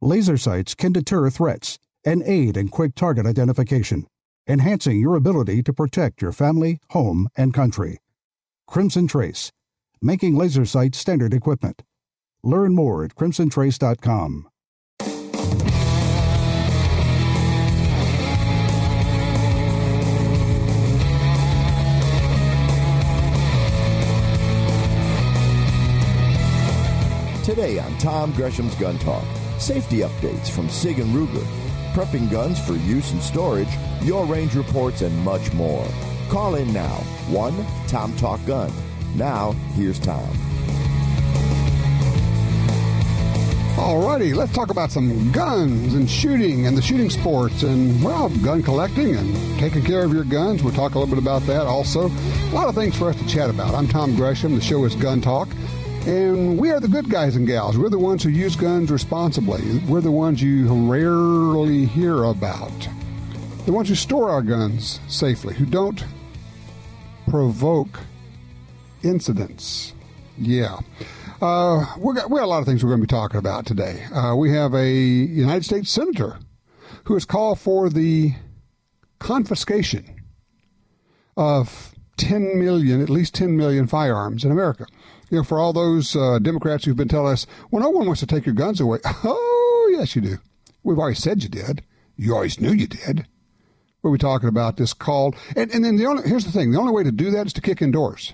Laser sights can deter threats and aid in quick target identification, enhancing your ability to protect your family, home, and country. Crimson Trace, making laser sights standard equipment. Learn more at crimsontrace.com. Today on Tom Gresham's Gun Talk, safety updates from Sig and Ruger, prepping guns for use and storage, your range reports, and much more. Call in now, 1-TOM-TALK-GUN. Now, here's Tom. Alrighty, let's talk about some guns and shooting and the shooting sports and, well, gun collecting and taking care of your guns. We'll talk a little bit about that also. A lot of things for us to chat about. I'm Tom Gresham. The show is Gun Talk. And we are the good guys and gals. We're the ones who use guns responsibly. We're the ones you rarely hear about. The ones who store our guns safely, who don't provoke incidents. Yeah. We got a lot of things we're going to be talking about today. We have a United States Senator who has called for the confiscation of at least 10 million firearms in America. You know, for all those Democrats who've been telling us, well, no one wants to take your guns away. Oh, yes, you do. We've already said you did. You always knew you did. What are we talking about? This called, and then here's the thing. The only way to do that is to kick in doors.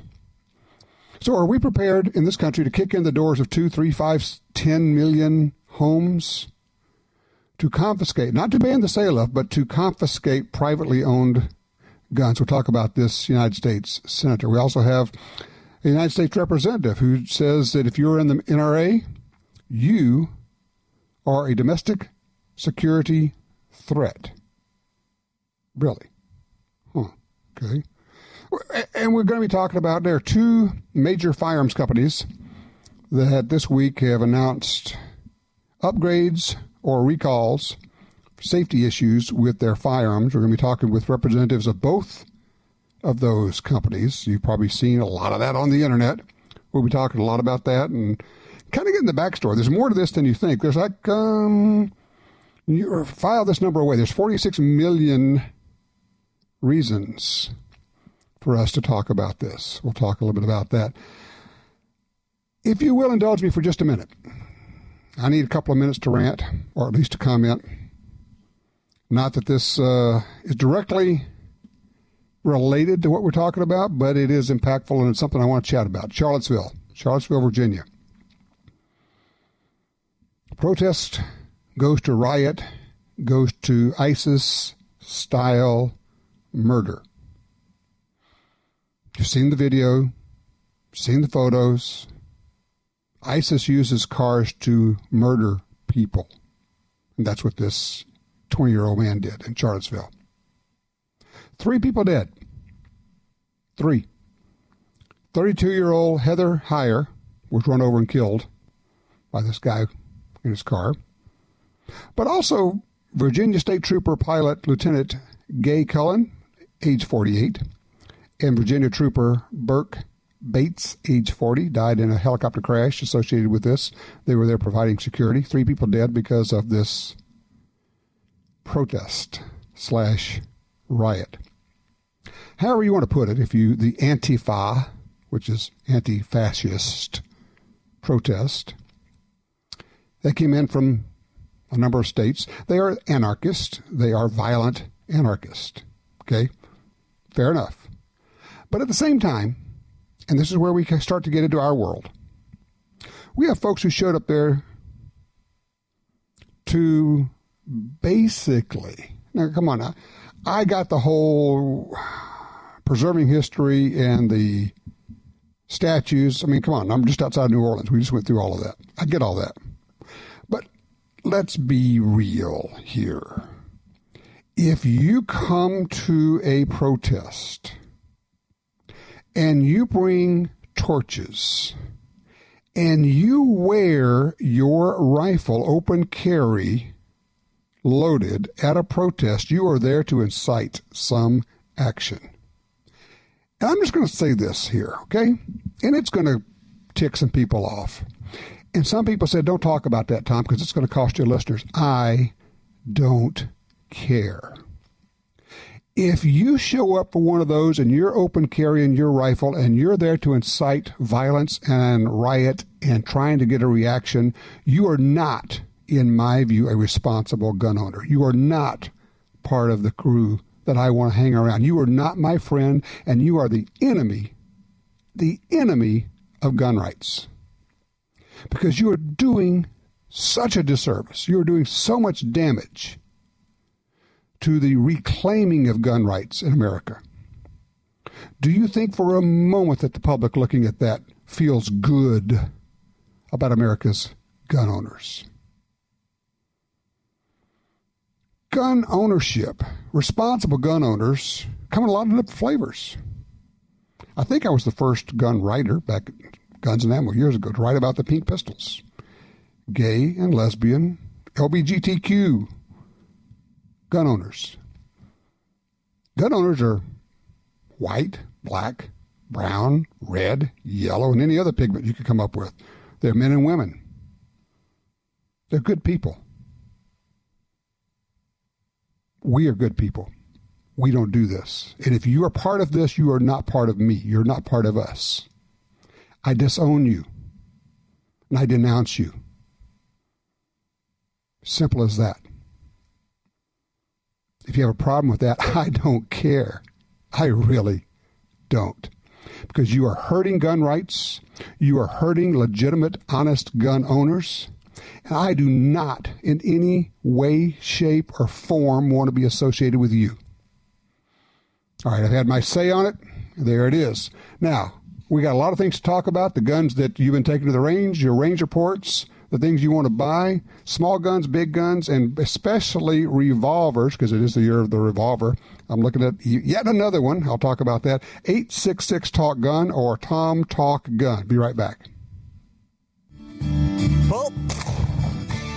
So are we prepared in this country to kick in the doors of 2, 3, 5, 10 million homes to confiscate, not to ban the sale of, but to confiscate privately owned guns? We'll talk about this United States Senator. We also have a United States representative who says that if you're in the NRA, you are a domestic security threat. Really? Huh. Okay. And we're going to be talking about, there are two major firearms companies that this week have announced upgrades or recalls, safety issues with their firearms. We're going to be talking with representatives of both of those companies. You've probably seen a lot of that on the internet. We'll be talking a lot about that and kind of getting the backstory. There's more to this than you think. There's like, you file this number away. There's 46 million reasons for us to talk about this. We'll talk a little bit about that. If you will indulge me for just a minute. I need a couple of minutes to rant, or at least to comment. Not that this is directly related to what we're talking about, but it is impactful and it's something I want to chat about. Charlottesville, Virginia. Protest goes to riot, goes to ISIS-style murder. You've seen the video, seen the photos. ISIS uses cars to murder people. And that's what this 20-year-old man did in Charlottesville. 3 people dead. 3. 32-year-old Heather Heyer was run over and killed by this guy in his car. But also Virginia State Trooper Pilot Lieutenant Gay Cullen, age 48, and Virginia Trooper Burke Bates, age 40, died in a helicopter crash associated with this. They were there providing security. 3 people dead because of this protest/riot. However you want to put it, the Antifa, which is anti-fascist protest, that came in from a number of states. They are anarchists. They are violent anarchists. Okay? Fair enough. But at the same time, and this is where we can start to get into our world, we have folks who showed up there to basically, now come on now, I got the whole preserving history and the statues. I mean, come on, I'm just outside New Orleans. We just went through all of that. I get all that. But let's be real here. If you come to a protest and you bring torches and you wear your rifle open carry loaded at a protest, you are there to incite some action. And I'm just going to say this here, okay? And it's going to tick some people off. And some people said, don't talk about that, Tom, because it's going to cost your listeners. I don't care. If you show up for one of those and you're open carrying your rifle and you're there to incite violence and riot and trying to get a reaction, you are not, in my view, a responsible gun owner. You are not part of the crew that I want to hang around. You are not my friend, and you are the enemy of gun rights. Because you are doing such a disservice. You are doing so much damage to the reclaiming of gun rights in America. Do you think for a moment that the public looking at that feels good about America's gun owners? Gun ownership, responsible gun owners, come in a lot of different flavors. I think I was the first gun writer back at Guns and Ammo years ago to write about the pink pistols. Gay and lesbian, LGBTQ gun owners. Gun owners are white, black, brown, red, yellow, and any other pigment you could come up with. They're men and women. They're good people. We are good people. We don't do this. And if you are part of this, you are not part of me. You're not part of us. I disown you. And I denounce you. Simple as that. If you have a problem with that, I don't care. I really don't. Because you are hurting gun rights. You are hurting legitimate, honest gun owners. And I do not in any way, shape, or form want to be associated with you. All right, I've had my say on it. There it is. Now, we got a lot of things to talk about. The guns that you've been taking to the range, your range reports, the things you want to buy, small guns, big guns, and especially revolvers, because it is the year of the revolver. I'm looking at yet another one. I'll talk about that. 866-TALK-GUN or Tom Talk Gun. Be right back. Oh.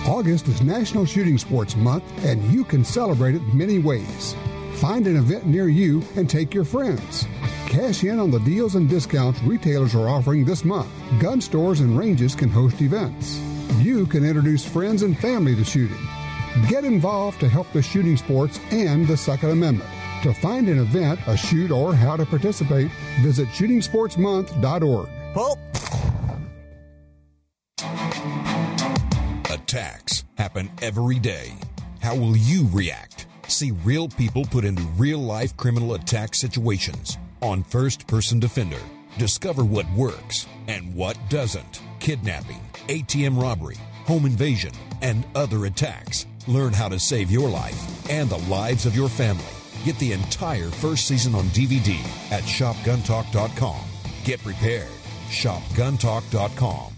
August is National Shooting Sports Month, and you can celebrate it many ways. Find an event near you and take your friends. Cash in on the deals and discounts retailers are offering this month. Gun stores and ranges can host events. You can introduce friends and family to shooting. Get involved to help the shooting sports and the Second Amendment. To find an event, a shoot, or how to participate, visit shootingsportsmonth.org. Oh. Attacks happen every day. How will you react? See real people put into real-life criminal attack situations on First Person Defender. Discover what works and what doesn't. Kidnapping, ATM robbery, home invasion, and other attacks. Learn how to save your life and the lives of your family. Get the entire first season on DVD at shopguntalk.com. Get prepared. Shopguntalk.com.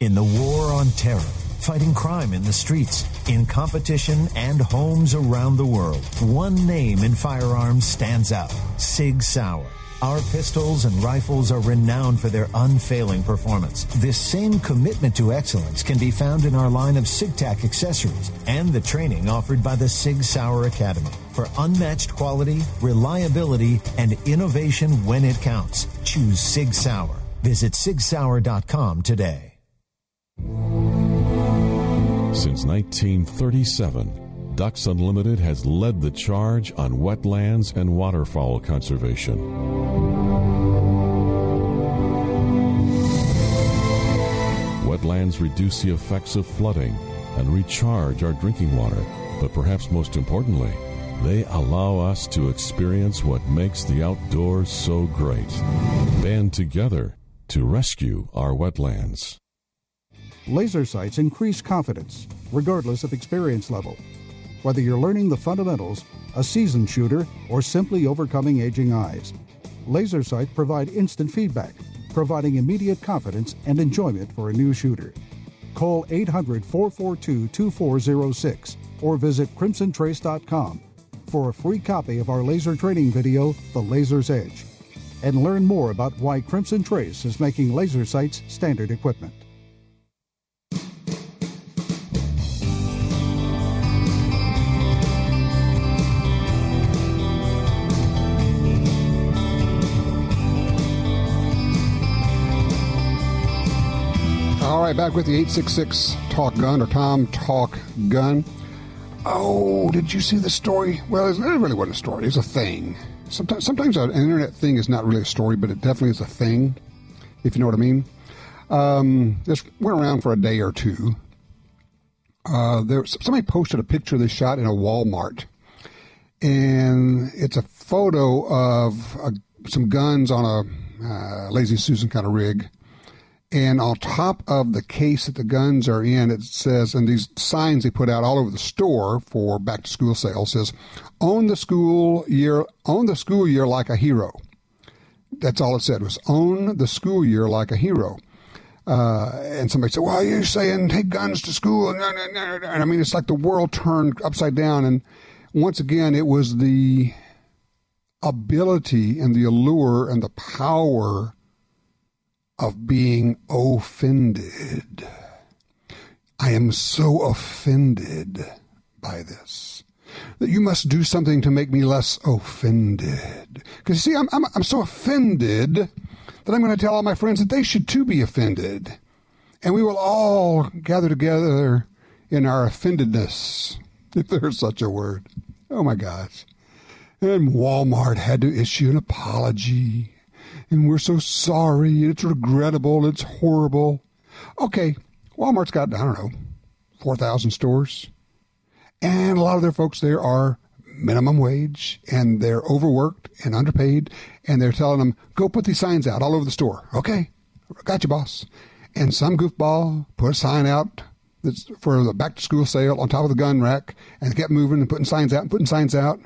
In the war on terror, fighting crime in the streets, in competition and homes around the world, one name in firearms stands out: Sig Sauer. Our pistols and rifles are renowned for their unfailing performance. This same commitment to excellence can be found in our line of SigTac accessories and the training offered by the Sig Sauer Academy. For unmatched quality, reliability, and innovation when it counts, choose Sig Sauer. Visit sigsauer.com today. Since 1937, Ducks Unlimited has led the charge on wetlands and waterfowl conservation. Wetlands reduce the effects of flooding and recharge our drinking water, but perhaps most importantly, they allow us to experience what makes the outdoors so great. Band together to rescue our wetlands. Laser sights increase confidence, regardless of experience level. Whether you're learning the fundamentals, a seasoned shooter, or simply overcoming aging eyes, laser sights provide instant feedback, providing immediate confidence and enjoyment for a new shooter. Call 800-442-2406 or visit crimsontrace.com for a free copy of our laser training video, The Laser's Edge, and learn more about why Crimson Trace is making laser sights standard equipment. right, back with the 866-TALK-GUN or Tom Talk Gun. Oh, did you see the story? Well, it really wasn't a story. It's a thing. Sometimes an internet thing is not really a story, but it definitely is a thing, if you know what I mean. This went around for a day or two. Somebody posted a picture they shot in a Walmart, and it's a photo of some guns on a Lazy Susan kind of rig. And on top of the case that the guns are in, it says, and these signs they put out all over the store for back to school sales says, own the school year like a hero. That's all it said, was own the school year like a hero. And somebody said, well, you're saying take guns to school. And I mean, it's like the world turned upside down. And once again, it was the ability and the allure and the power of being offended. I am so offended by this that you must do something to make me less offended. Because you see, I'm so offended that I'm going to tell all my friends that they should too be offended. And we will all gather together in our offendedness, if there's such a word. Oh my gosh. And Walmart had to issue an apology. And we're so sorry. It's regrettable. It's horrible. Okay, Walmart's got, I don't know, 4,000 stores. And a lot of their folks there are minimum wage, and they're overworked and underpaid, and they're telling them, go put these signs out all over the store. Okay, got you, boss. And some goofball put a sign out that's for the back-to-school sale on top of the gun rack, and kept moving and putting signs out and putting signs out.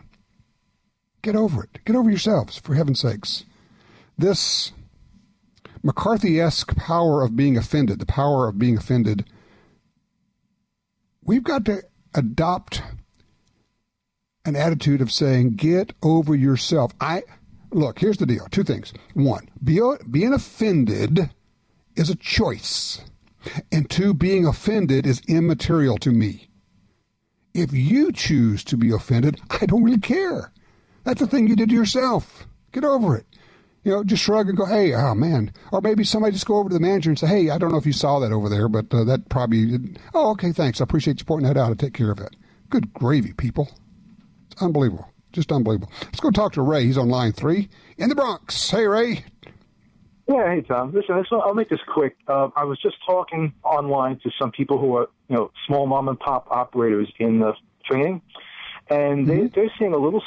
Get over it. Get over yourselves, for heaven's sakes. This McCarthy-esque power of being offended, the power of being offended, we've got to adopt an attitude of saying, get over yourself. Look, here's the deal. Two things. One, being offended is a choice. And two, being offended is immaterial to me. If you choose to be offended, I don't really care. That's the thing you did to yourself. Get over it. Just shrug and go, hey, oh, man. Or maybe somebody just go over to the manager and say, hey, I don't know if you saw that over there, but that probably didn't. Oh, okay, thanks. I appreciate you pointing that out. I'll take care of it. Good gravy, people. It's unbelievable. Just unbelievable. Let's go talk to Ray. He's on line 3 in the Bronx. Hey, Ray. Yeah, hey, Tom. Listen, I'll make this quick. I was just talking online to some people who are, small mom-and-pop operators in the training, and they're seeing a little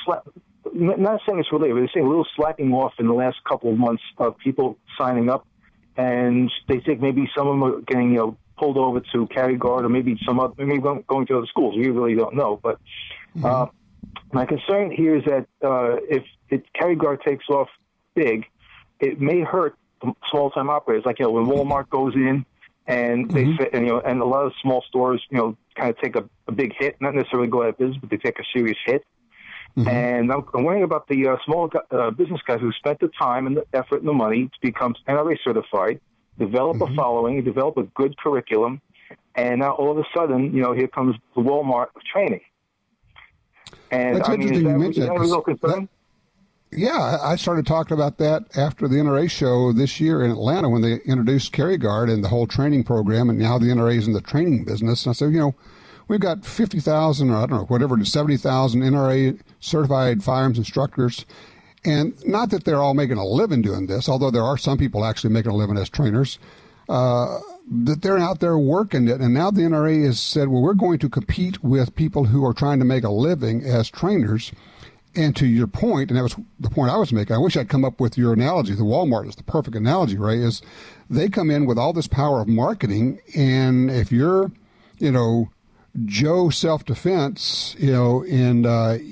not saying it's related, but they're seeing a little slacking off in the last couple of months of people signing up, and they think maybe some of them are getting, pulled over to Carry Guard, or maybe maybe going to other schools. We really don't know. But my concern here is that if Carry Guard takes off big, it may hurt small-time operators. Like, when Walmart goes in and they and a lot of small stores, kind of take a big hit, not necessarily go out of business, but they take a serious hit. And I'm worrying about the small business guys who spent the time and the effort and the money to become NRA certified, develop a following, develop a good curriculum, and now all of a sudden, here comes the Walmart of training. And that's interesting you mentioned that. A real concern? Yeah, I started talking about that after the NRA show this year in Atlanta when they introduced Carry Guard and the whole training program, and now the NRA is in the training business. And I said, we've got 50,000 or I don't know, whatever, 70,000 NRA certified firearms instructors. And not that they're all making a living doing this, although there are some people actually making a living as trainers, that they're out there working it. And now the NRA has said, well, we're going to compete with people who are trying to make a living as trainers. And to your point, and that was the point I was making, I wish I'd come up with your analogy. The Walmart is the perfect analogy, Ray, is they come in with all this power of marketing. And if you're, Joe Self-Defense, in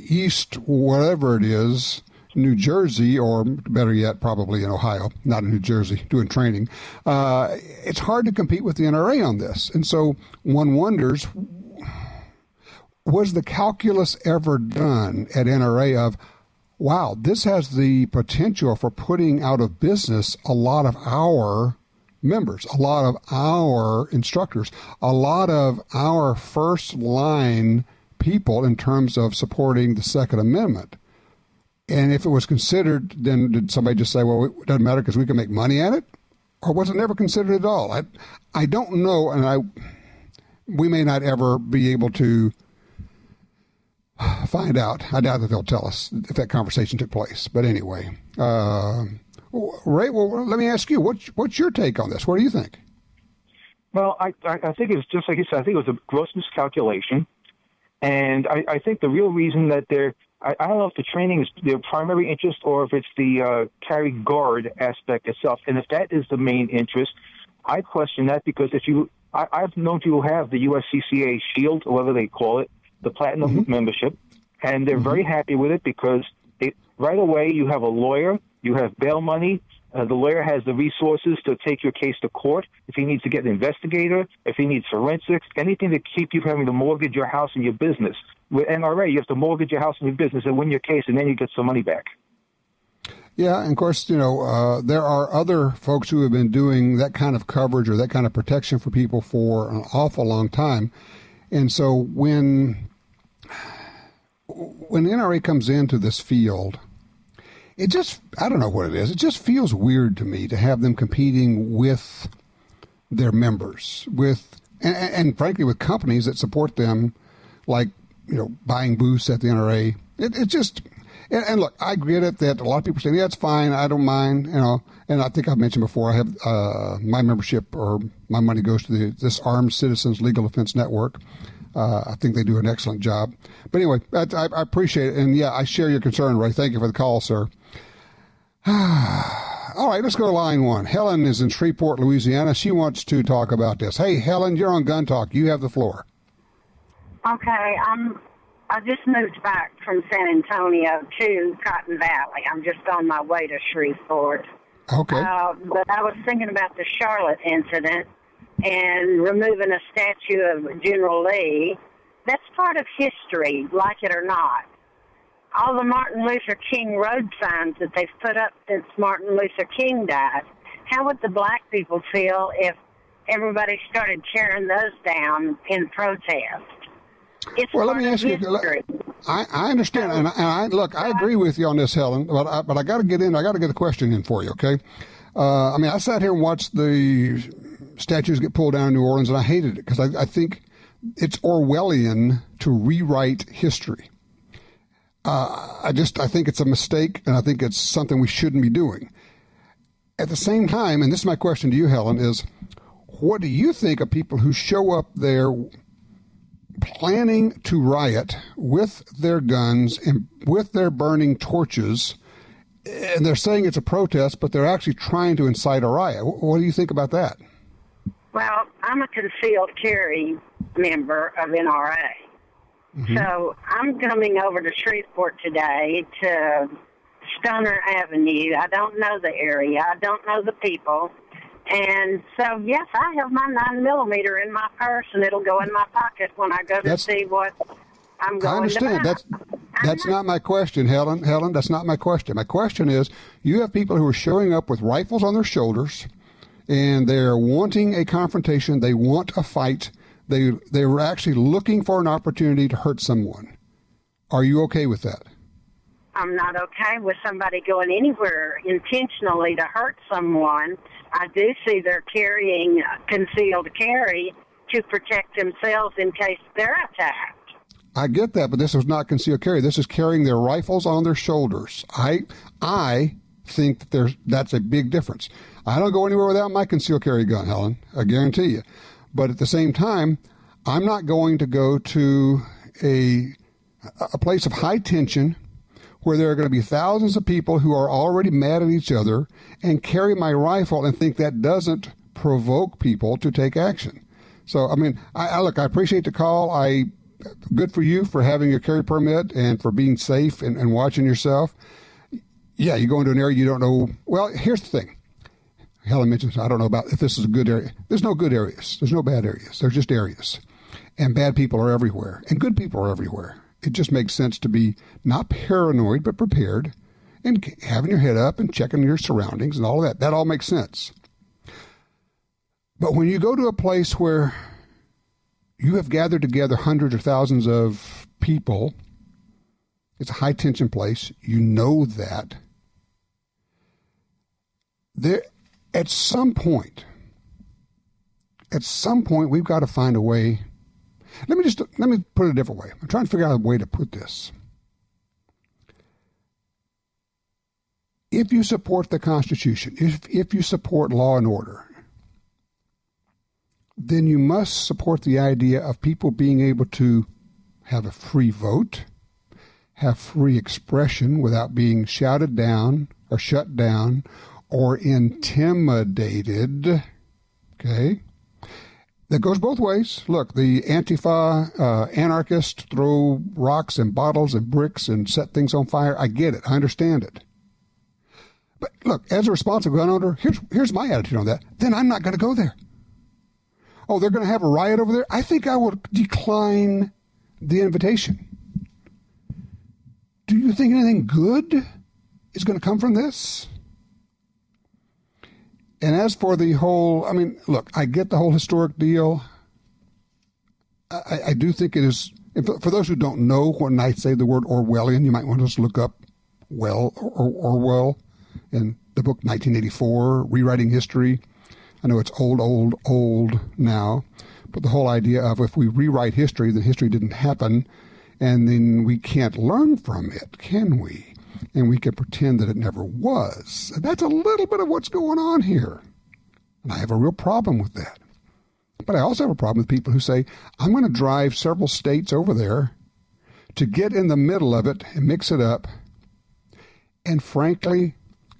East, whatever it is, New Jersey, or better yet, probably in Ohio, not in New Jersey, doing training, it's hard to compete with the NRA on this. And so one wonders, was the calculus ever done at NRA of, wow, this has the potential for putting out of business a lot of our members, a lot of our instructors, a lot of our first line people in terms of supporting the Second Amendment? And if it was considered, then did somebody just say, well, it doesn't matter because we can make money at it? or was it never considered at all? I don't know, and we may not ever be able to find out. I doubt that they'll tell us if that conversation took place. But anyway, Ray, well, let me ask you, what's your take on this? What do you think? Well, I think it's just like you said. I think it was a gross miscalculation. And I think the real reason that I don't know if the training is their primary interest or if it's the carry guard aspect itself. And if that is the main interest, I question that because I've known people who have the USCCA Shield, or whatever they call it, the Platinum membership, and they're very happy with it because right away you have a lawyer, you have bail money. The lawyer has the resources to take your case to court if he needs to get an investigator, if he needs forensics, anything to keep you from having to mortgage your house and your business. With NRA, you have to mortgage your house and your business and win your case, and then you get some money back. Yeah, and of course, there are other folks who have been doing that kind of coverage or that kind of protection for people for an awful long time. And so when NRA comes into this field, it just, I don't know what it is. It just feels weird to me to have them competing with their members, and frankly, with companies that support them, like, buying booths at the NRA. It just, and look, I get it that a lot of people say, yeah, it's fine, I don't mind, and I think I've mentioned before, I have my membership, or my money goes to this Armed Citizens Legal Defense Network. I think they do an excellent job. But anyway, I appreciate it. And, yeah, I share your concern, Ray. Thank you for the call, sir. All right, let's go to line one. Helen is in Shreveport, Louisiana. She wants to talk about this. Hey, Helen, you're on Gun Talk. You have the floor. Okay, I just moved back from San Antonio to Cotton Valley. I'm just on my way to Shreveport. Okay. But I was thinking about the Charlotte incident and removing a statue of General Lee. That's part of history, like it or not. All the Martin Luther King road signs that they've put up since Martin Luther King died, how would the black people feel if everybody started tearing those down in protest? Well, let me ask you. I understand, and I look. I agree with you on this, Helen. But I got to get in. I got to get a question in for you, okay? I sat here and watched the statues get pulled down in New Orleans, and I hated it because I think it's Orwellian to rewrite history. I think it's a mistake, and I think it's something we shouldn't be doing. At the same time, and this is my question to you, Helen, is what do you think of people who show up there planning to riot with their guns and with their burning torches, and they're saying it's a protest, but they're actually trying to incite a riot? What do you think about that? Well, I'm a concealed carry member of NRA. Mm-hmm. So I'm coming over to Shreveport today to Stoner Avenue. I don't know the area. I don't know the people. And so, yes, I have my 9mm in my purse, and it'll go in my pocket when I go to see what I'm going I understand. to buy. That's not my question, Helen. Helen, that's not my question. My question is, you have people who are showing up with rifles on their shoulders, and they're wanting a confrontation. They want a fight. They were actually looking for an opportunity to hurt someone. Are you okay with that? I'm not okay with somebody going anywhere intentionally to hurt someone. I do see they're carrying concealed carry to protect themselves in case they're attacked. I get that, but this is not concealed carry. This is carrying their rifles on their shoulders. I think that that's a big difference. I don't go anywhere without my concealed carry gun, Helen. I guarantee you. But at the same time, I'm not going to go to a place of high tension where there are going to be thousands of people who are already mad at each other and carry my rifle and think that doesn't provoke people to take action. So, I appreciate the call. Good for you for having your carry permit and for being safe and watching yourself. Yeah, you go into an area you don't know. Well, here's the thing. Helen mentions, I don't know about if this is a good area. There's no good areas. There's no bad areas. There's just areas. And bad people are everywhere. And good people are everywhere. It just makes sense to be not paranoid, but prepared and having your head up and checking your surroundings and all of that. That all makes sense. But when you go to a place where you have gathered together hundreds or thousands of people, it's a high-tension place. You know that. At some point, we've got to find a way. Let me put it a different way. I'm trying to figure out a way to put this. If you support the Constitution, if you support law and order, then you must support the idea of people being able to have a free vote, have free expression without being shouted down or shut down or intimidated. Okay? That goes both ways. Look, the Antifa anarchists throw rocks and bottles and bricks and set things on fire. I get it. I understand it. But look, as a responsible gun owner, here's my attitude on that. Then I'm not going to go there. Oh, they're going to have a riot over there? I think I will decline the invitation. Do you think anything good is going to come from this? And as for the whole, look, I get the whole historic deal. I do think it is, for those who don't know, when I say the word Orwellian, you might want to just look up Orwell in the book 1984, Rewriting History. I know it's old now, but the whole idea of if we rewrite history, then history didn't happen, and then we can't learn from it, can we? And we can pretend that it never was. And that's a little bit of what's going on here. And I have a real problem with that. But I also have a problem with people who say, I'm going to drive several states over there to get in the middle of it and mix it up. And frankly,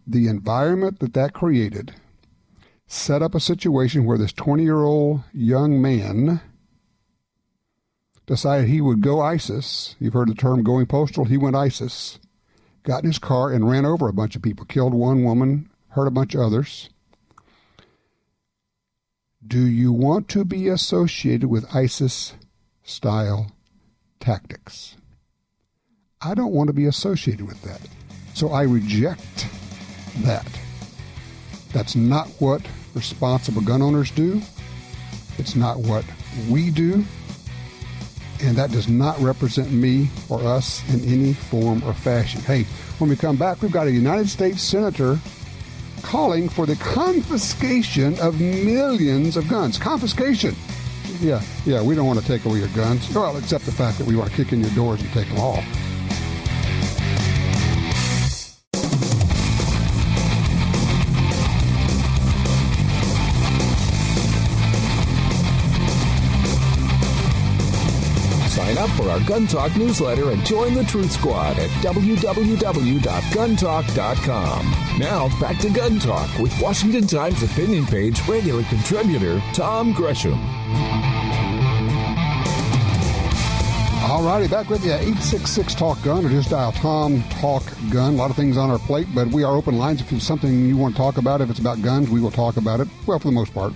the environment that created set up a situation where this 20-year-old young man decided he would go ISIS. You've heard the term going postal. He went ISIS, got in his car and ran over a bunch of people, killed one woman, hurt a bunch of others. Do you want to be associated with ISIS-style tactics? I don't want to be associated with that. So I reject that. That's not what responsible gun owners do. It's not what we do. And that does not represent me or us in any form or fashion. Hey, when we come back, we've got a United States Senator calling for the confiscation of millions of guns. Confiscation. Yeah, we don't want to take away your guns. Well, except the fact that we want to kick in your doors and take them all. Sign up for our Gun Talk newsletter and join the Truth Squad at www.guntalk.com. Now, back to Gun Talk with Washington Times opinion page regular contributor Tom Gresham. All righty, back with you. 866-TALK-GUN, or just dial Tom Talk Gun. A lot of things on our plate, but we are open lines. If it's something you want to talk about, if it's about guns, we will talk about it. Well, for the most part,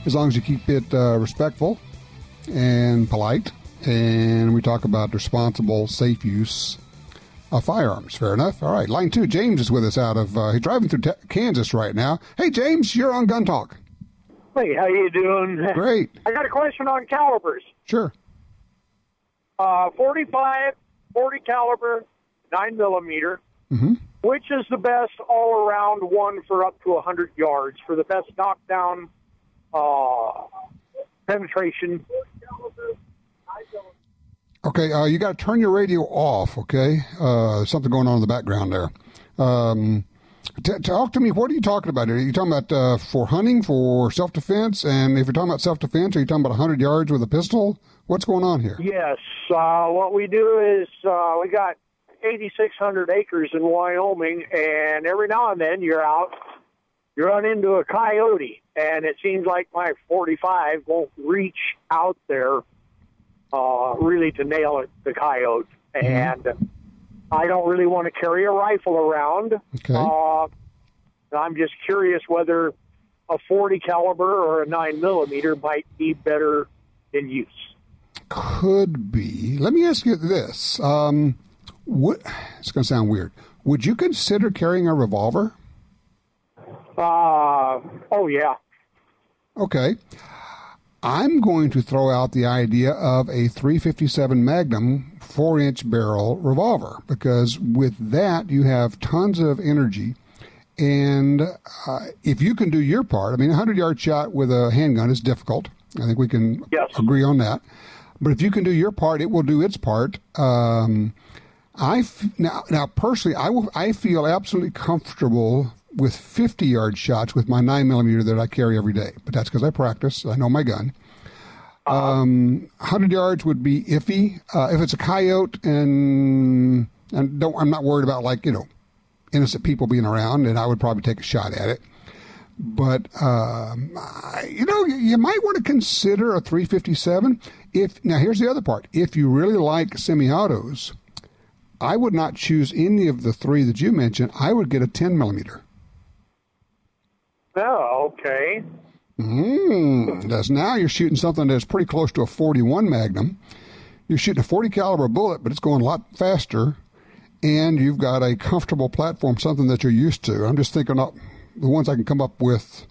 as long as you keep it respectful and polite. And we talk about responsible, safe use of firearms. Fair enough. All right. Line 2, James is with us out of, he's driving through Kansas right now. Hey, James, you're on Gun Talk. Hey, how you doing? Great. I got a question on calibers. Sure. 45, 40 caliber, 9mm. Mm-hmm. Which is the best all-around one for up to 100 yards for the best knockdown penetration? Okay, you got to turn your radio off, okay? Something going on in the background there. Talk to me. What are you talking about here? Are you talking about for hunting, for self-defense? And if you're talking about self-defense, are you talking about 100 yards with a pistol? What's going on here? Yes. What we do is we got 8,600 acres in Wyoming, and every now and then you run into a coyote, and it seems like my 45 won't reach out there really to nail the coyote. And I don't really want to carry a rifle around. Okay. I'm just curious whether a 40 caliber or a 9mm might be better in use. Could be. Let me ask you this. It's going to sound weird. Would you consider carrying a revolver? Oh, yeah. Okay. I'm going to throw out the idea of a .357 Magnum 4-inch barrel revolver, because with that you have tons of energy And if you can do your part, I mean, a 100-yard shot with a handgun is difficult. I think we can agree on that. But if you can do your part, it will do its part. Now personally, I feel absolutely comfortable with 50-yard shots with my 9mm that I carry every day. But that's because I practice. I know my gun. 100 yards would be iffy. If it's a coyote and I'm not worried about, like, innocent people being around, and I would probably take a shot at it. But, you might want to consider a 357. Now, here's the other part. If you really like semi-autos, I would not choose any of the three that you mentioned. I would get a 10mm. Oh, okay. Because now you're shooting something that's pretty close to a 41 Magnum. You're shooting a 40 caliber bullet, but it's going a lot faster, and you've got a comfortable platform, something that you're used to. I'm just thinking of the ones I can come up with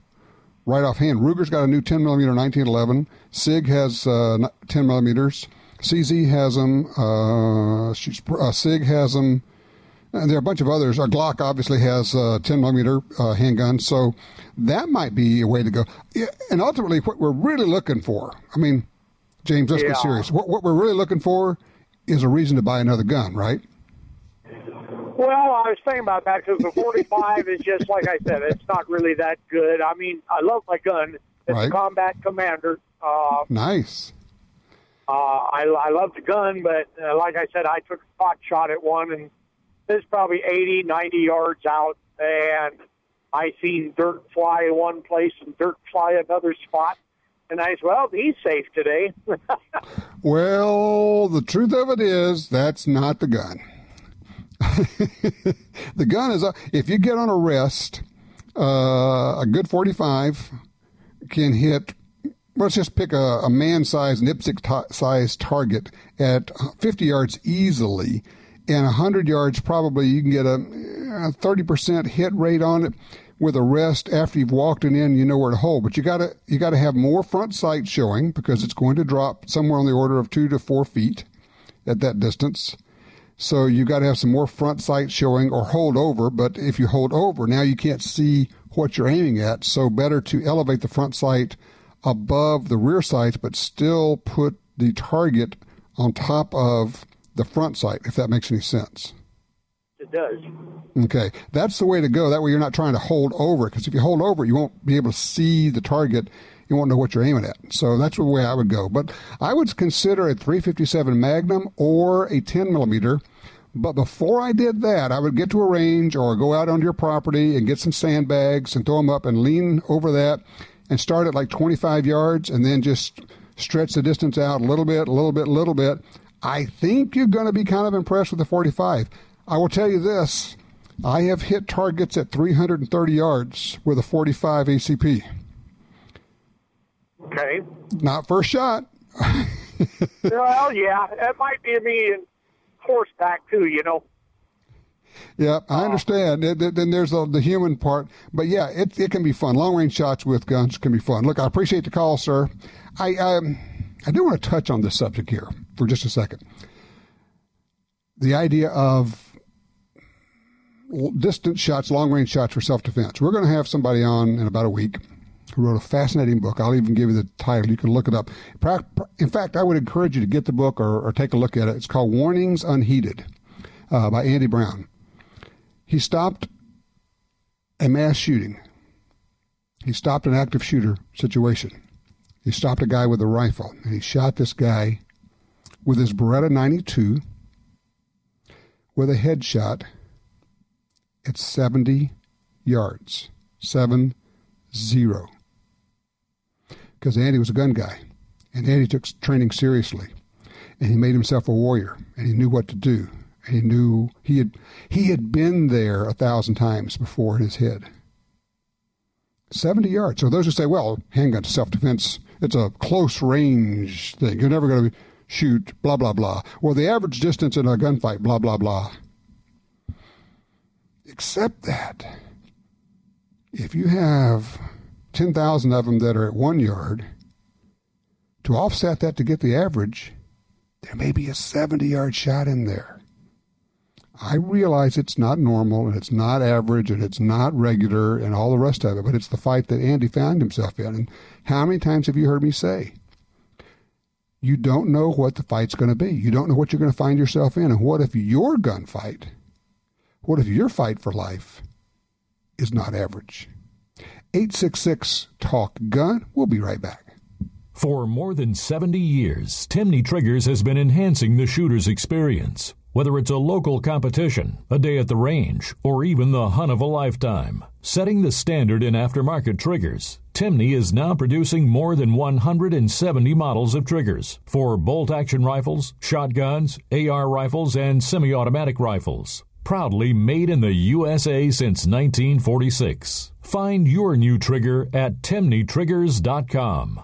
right offhand. Ruger's got a new 10mm 1911. SIG has 10mm. CZ has them. SIG has them. And there are a bunch of others. Glock obviously has 10mm handgun, so that might be a way to go. And ultimately, what we're really looking for, I mean, James, let's get serious. What we're really looking for is a reason to buy another gun, right? Well, I was thinking about that because the 45 is just, like I said, it's not really that good. I mean, I love my gun. It's a Combat Commander. Nice. I love the gun, but like I said, I took a pot shot at one, and it's probably 80, 90 yards out, and I seen dirt fly in one place and dirt fly another spot. And I said, well, he's safe today. Well, the truth of it is that's not the gun. The gun is, if you get on a rest, a good 45 can hit, let's just pick a man-sized, nipstick-sized target at 50 yards easily, and 100 yards probably you can get a 30% hit rate on it with a rest after you've walked it in, you know where to hold. But you got to have more front sight showing because it's going to drop somewhere on the order of 2 to 4 feet at that distance. So you got to have some more front sight showing or hold over. But if you hold over, now you can't see what you're aiming at. So better to elevate the front sight above the rear sights, but still put the target on top of the front sight, if that makes any sense. It does. Okay, that's the way to go. That way you're not trying to hold over, because if you hold over, you won't be able to see the target. You won't know what you're aiming at. So that's the way I would go. But I would consider a 357 Magnum or a 10mm. But before I did that, I would get to a range or go out onto your property and get some sandbags and throw them up and lean over that and start at like 25 yards and then just stretch the distance out a little bit. I think you're going to be kind of impressed with the 45. I will tell you this. I have hit targets at 330 yards with a 45 ACP. Okay. Not first shot. Well, yeah, it might be me in horseback too, you know. Yeah, I understand. Then there's the human part. But yeah, it can be fun. Long-range shots with guns can be fun. Look, I appreciate the call, sir. I do want to touch on this subject here for just a second. The idea of distance shots, long-range shots for self-defense. We're going to have somebody on in about a week who wrote a fascinating book. I'll even give you the title. You can look it up. In fact, I would encourage you to get the book or take a look at it. It's called Warnings Unheeded by Andy Brown. He stopped a mass shooting. He stopped an active shooter situation. He stopped a guy with a rifle, and he shot this guy with his Beretta 92 with a headshot at 70 yards. 7-0. Because Andy was a gun guy, and Andy took training seriously, and he made himself a warrior, and he knew what to do, and he knew he had been there 1,000 times before in his head. 70 yards. So those who say, well, handgun self-defense, it's a close range thing. You're never going to shoot, blah, blah, blah. Well, the average distance in a gunfight, blah, blah, blah. Except that if you have 10,000 of them that are at 1 yard, to offset that to get the average, there may be a 70-yard shot in there. I realize it's not normal, and it's not average, and it's not regular, and all the rest of it, but it's the fight that Andy found himself in. And how many times have you heard me say, you don't know what the fight's going to be. You don't know what you're going to find yourself in. And what if your gunfight, what if your fight for life is not average? 866-TALK-GUN. We'll be right back. For more than 70 years, Timney Triggers has been enhancing the shooter's experience. Whether it's a local competition, a day at the range, or even the hunt of a lifetime. Setting the standard in aftermarket triggers, Timney is now producing more than 170 models of triggers for bolt-action rifles, shotguns, AR rifles, and semi-automatic rifles. Proudly made in the USA since 1946. Find your new trigger at TimneyTriggers.com.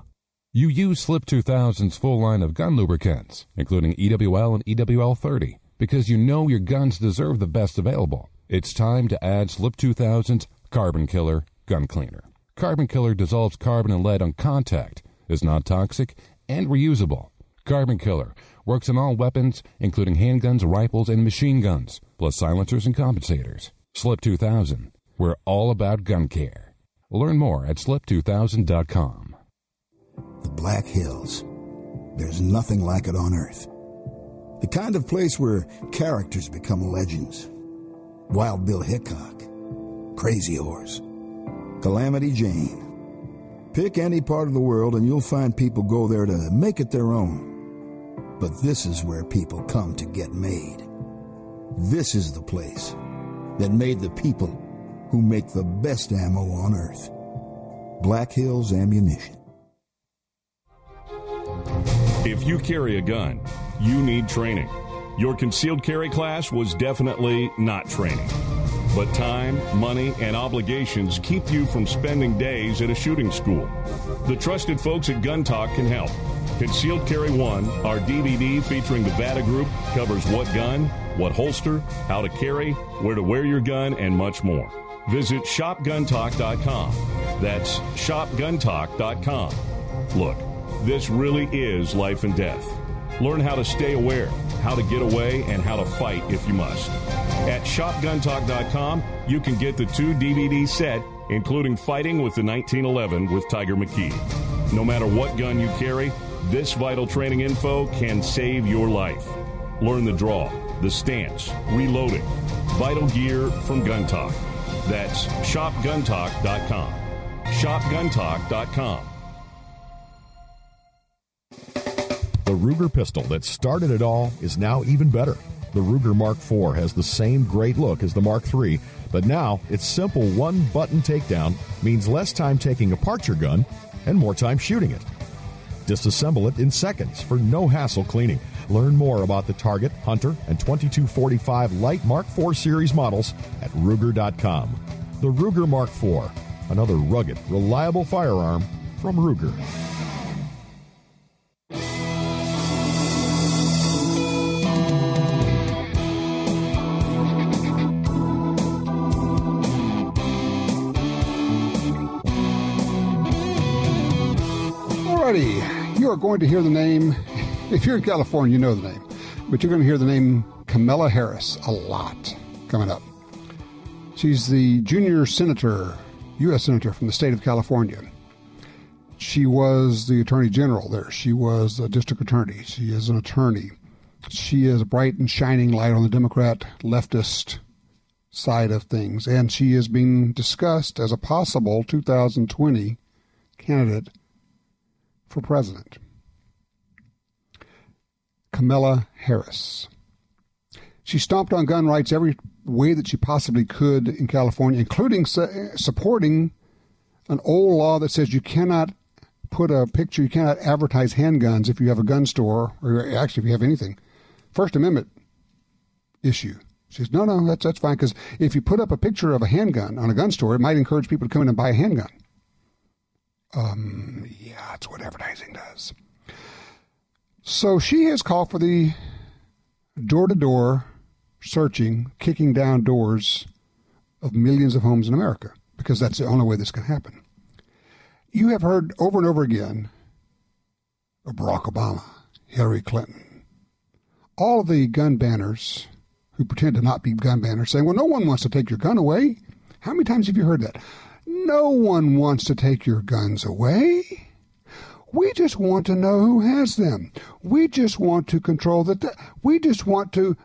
You use Slip 2000's full line of gun lubricants, including EWL and EWL 30, because you know your guns deserve the best available. It's time to add Slip 2000's Carbon Killer Gun Cleaner. Carbon Killer dissolves carbon and lead on contact, is non-toxic, and reusable. Carbon Killer works on all weapons, including handguns, rifles, and machine guns, plus silencers and compensators. Slip 2000. We're all about gun care. Learn more at slip2000.com. The Black Hills. There's nothing like it on Earth. The kind of place where characters become legends. Wild Bill Hickok, Crazy Horse, Calamity Jane. Pick any part of the world and you'll find people go there to make it their own. But this is where people come to get made. This is the place that made the people who make the best ammo on Earth. Black Hills Ammunition. If you carry a gun, you need training. Your concealed carry class was definitely not training. But time, money, and obligations keep you from spending days at a shooting school. The trusted folks at Gun Talk can help. Concealed Carry 1, our DVD featuring the VADA Group, covers what gun, what holster, how to carry, where to wear your gun, and much more. Visit shopguntalk.com. That's shopguntalk.com. Look, this really is life and death. Learn how to stay aware, how to get away, and how to fight if you must. At shopguntalk.com, you can get the 2 DVD set, including Fighting with the 1911 with Tiger McKee. No matter what gun you carry, this vital training info can save your life. Learn the draw, the stance, reloading, vital gear from Gun Talk. That's shopguntalk.com. shopguntalk.com. The Ruger pistol that started it all is now even better. The Ruger Mark IV has the same great look as the Mark III, but now its simple one-button takedown means less time taking apart your gun and more time shooting it. Disassemble it in seconds for no hassle cleaning. Learn more about the Target, Hunter, and 2245 Light Mark IV series models at Ruger.com. The Ruger Mark IV, another rugged, reliable firearm from Ruger. You are going to hear the name, if you're in California, you know the name, but you're going to hear the name Kamala Harris a lot coming up. She's the junior senator, U.S. senator from the state of California. She was the attorney general there. She was a district attorney. She is an attorney. She is a bright and shining light on the Democrat leftist side of things, and she is being discussed as a possible 2020 candidate for president. Kamala Harris. She stomped on gun rights every way that she possibly could in California, including supporting an old law that says you cannot put a picture, you cannot advertise handguns if you have a gun store, or actually if you have anything. First Amendment issue. She says, no, that's fine, because if you put up a picture of a handgun on a gun store, it might encourage people to come in and buy a handgun. Yeah, that's what advertising does. So she has called for the door-to-door searching, kicking down doors of millions of homes in America, because that's the only way this can happen. You have heard over and over again of Barack Obama, Hillary Clinton. All of the gun banners who pretend to not be gun banners saying, well, no one wants to take your gun away. How many times have you heard that? No one wants to take your guns away. We just want to know who has them. We just want to control that. We just want to.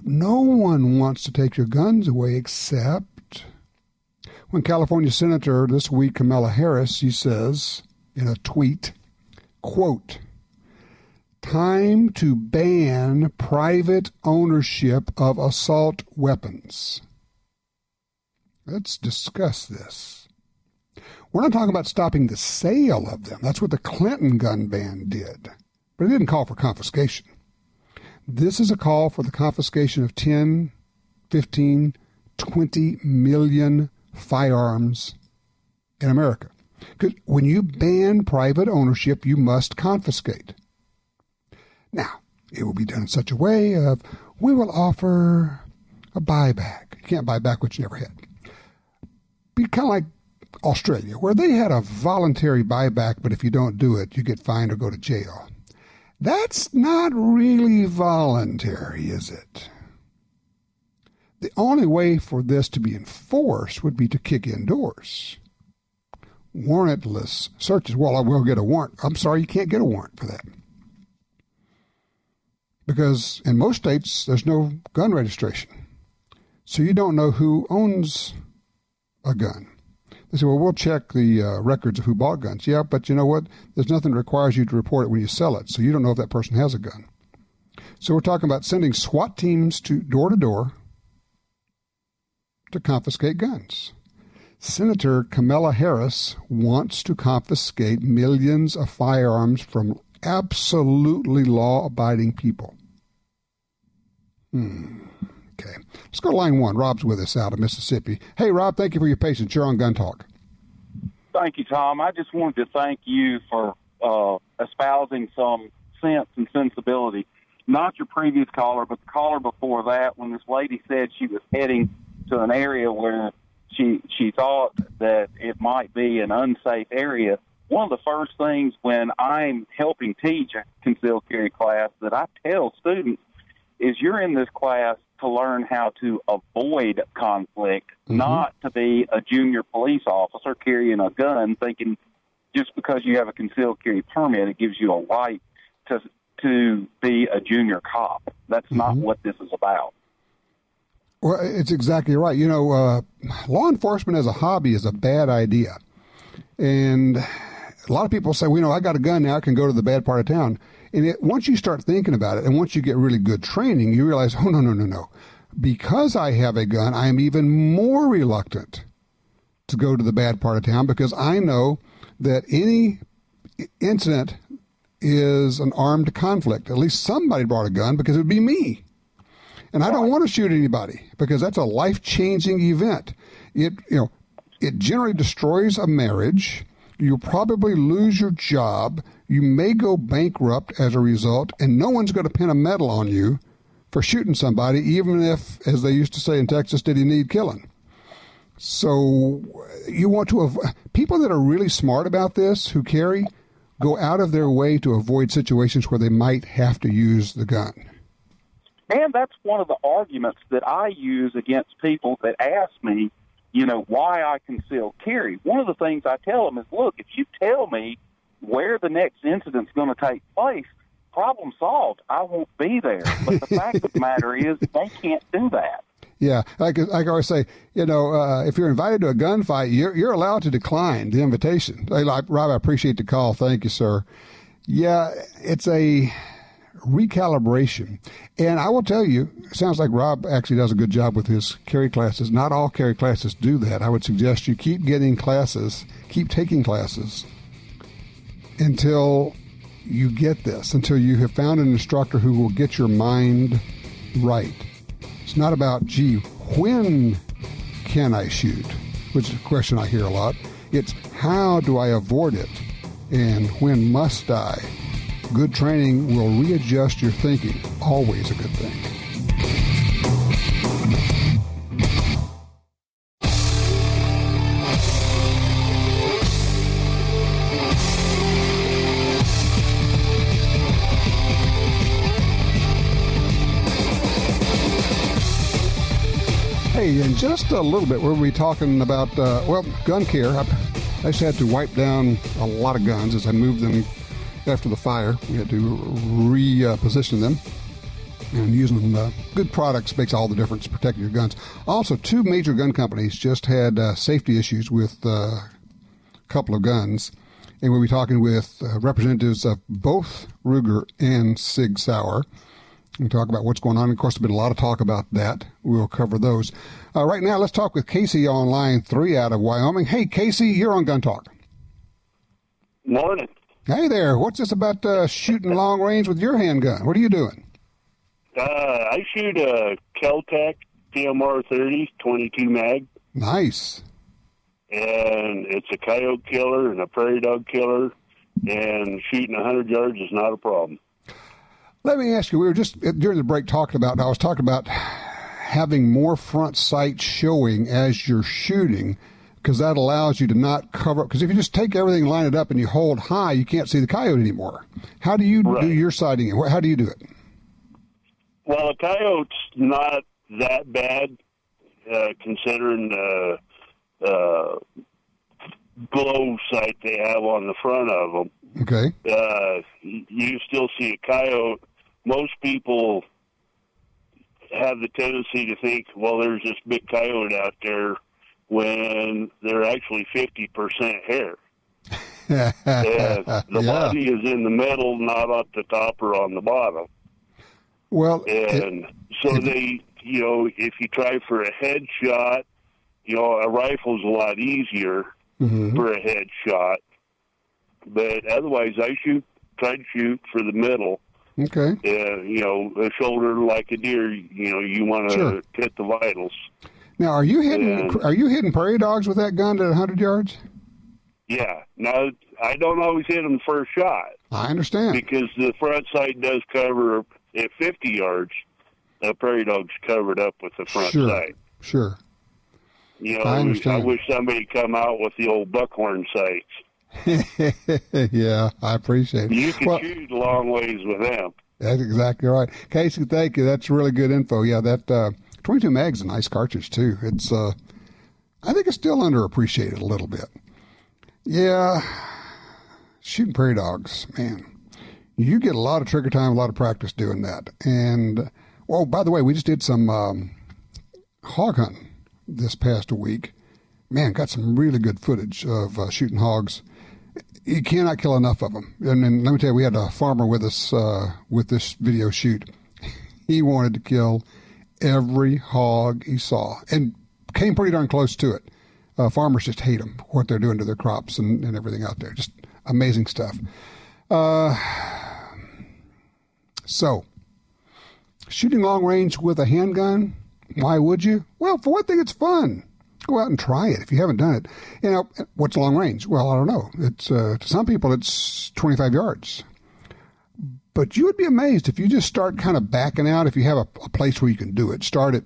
No one wants to take your guns away except when California Senator this week, Kamala Harris, she says in a tweet, quote, time to ban private ownership of assault weapons. Let's discuss this. We're not talking about stopping the sale of them. That's what the Clinton gun ban did. But it didn't call for confiscation. This is a call for the confiscation of 10, 15, 20 million firearms in America. Because when you ban private ownership, you must confiscate. Now, it will be done in such a way of, we will offer a buyback. You can't buy back what you never had. Be kind of like Australia, where they had a voluntary buyback, but if you don't do it, you get fined or go to jail. That's not really voluntary, is it? The only way for this to be enforced would be to kick in doors. Warrantless searches. Well, I will get a warrant. I'm sorry, you can't get a warrant for that. Because in most states, there's no gun registration. So you don't know who owns a gun. They say, well, we'll check the records of who bought guns. Yeah, but you know what? There's nothing that requires you to report it when you sell it, so you don't know if that person has a gun. So we're talking about sending SWAT teams to door to confiscate guns. Senator Kamala Harris wants to confiscate millions of firearms from absolutely law-abiding people. Okay. Let's go to line one. Rob's with us out of Mississippi. Hey, Rob, thank you for your patience. You're on Gun Talk. Thank you, Tom. I just wanted to thank you for espousing some sense and sensibility. Not your previous caller, but the caller before that, when this lady said she was heading to an area where she thought that it might be an unsafe area. One of the first things when I'm helping teach a concealed carry class that I tell students is you're in this class to learn how to avoid conflict, not to be a junior police officer carrying a gun thinking just because you have a concealed carry permit, it gives you a right to be a junior cop. That's not what this is about. Well, it's exactly right. You know, law enforcement as a hobby is a bad idea. And a lot of people say, well, you know, I got a gun now, I can go to the bad part of town. And once you start thinking about it, and once you get really good training, you realize, oh, no. Because I have a gun, I am even more reluctant to go to the bad part of town because I know that any incident is an armed conflict. At least somebody brought a gun because it would be me. And I don't want to shoot anybody because that's a life-changing event. It generally destroys a marriage. You'll probably lose your job. You may go bankrupt as a result, and no one's going to pin a medal on you for shooting somebody, even if, as they used to say in Texas, did he need killing? So you want to people that are really smart about this, who carry, go out of their way to avoid situations where they might have to use the gun. And that's one of the arguments that I use against people that ask me, you know, why I conceal carry. One of the things I tell them is, look, if you tell me where the next incident's going to take place, problem solved. I won't be there. But the fact of the matter is they can't do that. Yeah, like I always say, you know, if you're invited to a gunfight, you're allowed to decline the invitation. Like, Rob, I appreciate the call. Thank you, sir. Yeah, it's a recalibration. And I will tell you, it sounds like Rob actually does a good job with his carry classes. Not all carry classes do that. I would suggest you keep getting classes, keep taking classes until you get this, until you have found an instructor who will get your mind right. It's not about, gee, when can I shoot? Which is a question I hear a lot. It's how do I avoid it? And when must I? Good training will readjust your thinking. Always a good thing. Hey, in just a little bit, we'll be talking about, gun care. I just had to wipe down a lot of guns as I moved them after the fire. We had to reposition them. And using good products makes all the difference protecting your guns. Also, 2 major gun companies just had safety issues with a couple of guns. And we'll be talking with representatives of both Ruger and Sig Sauer. We'll talk about what's going on. Of course, there's been a lot of talk about that. We'll cover those. Right now, let's talk with Casey on line 3 out of Wyoming. Hey, Casey, you're on Gun Talk. Morning. Hey there. What's this about shooting long range with your handgun? What are you doing? I shoot a Kel-Tec PMR 30 22 mag. Nice. And it's a coyote killer and a prairie dog killer, and shooting 100 yards is not a problem. Let me ask you, we were just during the break I was talking about having more front sight showing as you're shooting, because that allows you to not cover, because if you just take everything, line it up, and you hold high, you can't see the coyote anymore. How do you do your sighting? How do you do it? Well, a coyote's not that bad, considering the glow sight they have on the front of them. Okay. You still see a coyote. Most people have the tendency to think, well, there's this big coyote out there, when they're actually 50% hair. The body is in the middle, not at the top or on the bottom. Well, they, if you try for a headshot, a rifle's a lot easier for a headshot. But otherwise, I try to shoot for the middle. Okay. A shoulder like a deer. You want to hit the vitals. Now, are you hitting prairie dogs with that gun at 100 yards? Yeah. Now, I don't always hit them the first shot. I understand. Because the front sight does cover at 50 yards. The prairie dog's covered up with the front sight. Sure. I understand. I wish somebody come out with the old buckhorn sights. Yeah, I appreciate it. You can shoot a long ways with them. That's exactly right. Casey, thank you. That's really good info. Yeah, that 22 mag's a nice cartridge, too. It's, I think it's still underappreciated a little bit. Yeah, shooting prairie dogs, man. You get a lot of trigger time, a lot of practice doing that. And, by the way, we just did some hog hunting this past week. Man, got some really good footage of shooting hogs. You cannot kill enough of them. And then, let me tell you, we had a farmer with us with this video shoot. He wanted to kill every hog he saw and came pretty darn close to it. Farmers just hate them, what they're doing to their crops and everything out there. Just amazing stuff. So, shooting long range with a handgun, why would you? Well, for one thing, it's fun. Go out and try it if you haven't done it. What's long range? Well, I don't know. It's to some people, it's 25 yards. But you would be amazed if you just start kind of backing out, if you have a place where you can do it. Start at,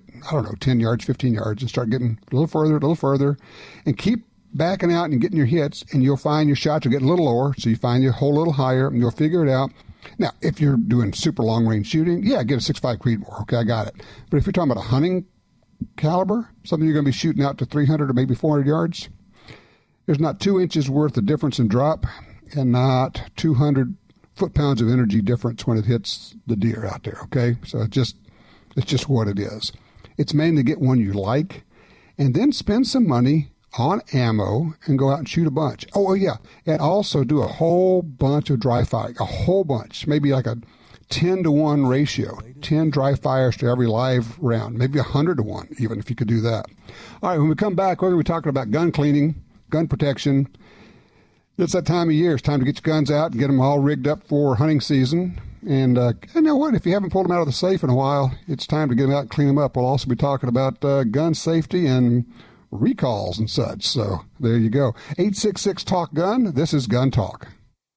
10 yards, 15 yards, and start getting a little further, and keep backing out and getting your hits, and you'll find your shots will get a little lower, so you find your hole a little higher, and you'll figure it out. Now, if you're doing super long-range shooting, get a 6.5 Creedmoor. Okay, I got it. But if you're talking about a hunting caliber, something you're going to be shooting out to 300 or maybe 400 yards, there's not 2 inches worth of difference in drop and not 200 foot-pounds of energy difference when it hits the deer out there, okay? So it's just what it is. It's mainly get one you like and then spend some money on ammo and go out and shoot a bunch. Oh, yeah, and also do a whole bunch of dry fire, a whole bunch, maybe like a 10-to-1 ratio, 10 dry fires to every live round, maybe 100-to-1 even if you could do that. All right, when we come back, we're going to be talking about gun cleaning, gun protection. It's that time of year. It's time to get your guns out and get them all rigged up for hunting season. And you know what? If you haven't pulled them out of the safe in a while, it's time to get them out and clean them up. We'll also be talking about gun safety and recalls and such. So there you go. 866-TALK-GUN. This is Gun Talk.